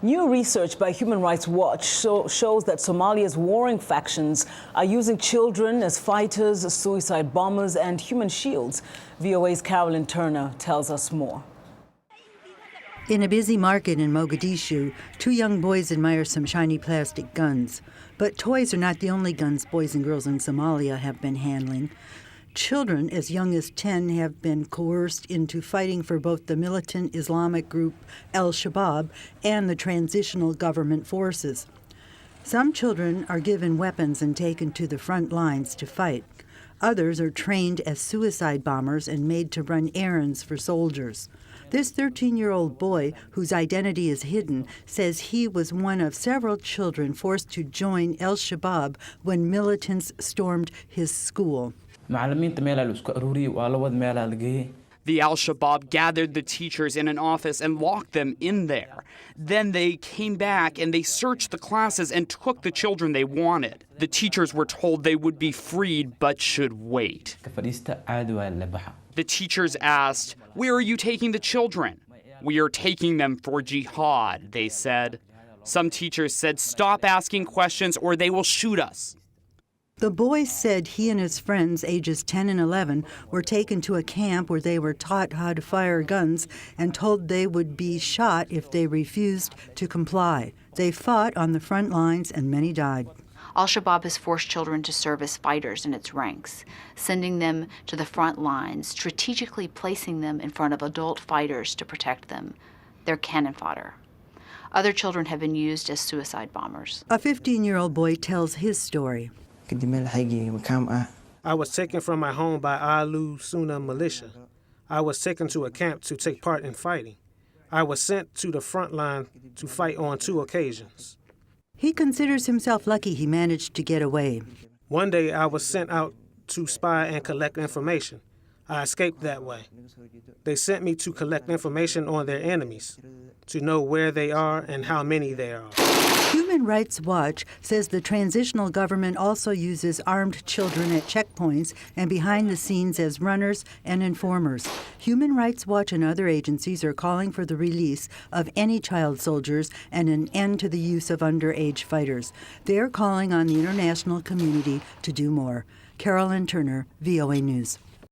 New research by Human Rights Watch shows that Somalia's warring factions are using children as fighters, suicide bombers, and human shields. VOA's Carolyn tells us more. In a busy market in Mogadishu, two young boys admire some shiny plastic guns. But toys are not the only guns boys and girls in Somalia have been handling. Children as young as 10 have been coerced into fighting for both the militant Islamic group Al-Shabaab and the transitional government forces. Some children are given weapons and taken to the front lines to fight. Others are trained as suicide bombers and made to run errands for soldiers. This 13-year-old boy, whose identity is hidden, says he was one of several children forced to join Al-Shabaab when militants stormed his school. The Al-Shabaab gathered the teachers in an office and locked them in there. Then they came back and they searched the classes and took the children they wanted. The teachers were told they would be freed but should wait. The teachers asked, "Where are you taking the children?" "We are taking them for jihad," they said. Some teachers said, "Stop asking questions or they will shoot us." The boy said he and his friends, ages 10 and 11, were taken to a camp where they were taught how to fire guns and told they would be shot if they refused to comply. They fought on the front lines and many died. Al-Shabaab has forced children to serve as fighters in its ranks, sending them to the front lines, strategically placing them in front of adult fighters to protect them. They're cannon fodder. Other children have been used as suicide bombers. A 15-year-old boy tells his story. I was taken from my home by Alu Suna militia. I was taken to a camp to take part in fighting. I was sent to the front line to fight on 2 occasions. He considers himself lucky he managed to get away. One day I was sent out to spy and collect information. I escaped that way. They sent me to collect information on their enemies, to know where they are and how many there are. Human Rights Watch says the transitional government also uses armed children at checkpoints and behind the scenes as runners and informers. Human Rights Watch and other agencies are calling for the release of any child soldiers and an end to the use of underage fighters. They're calling on the international community to do more. Carolyn, VOA News.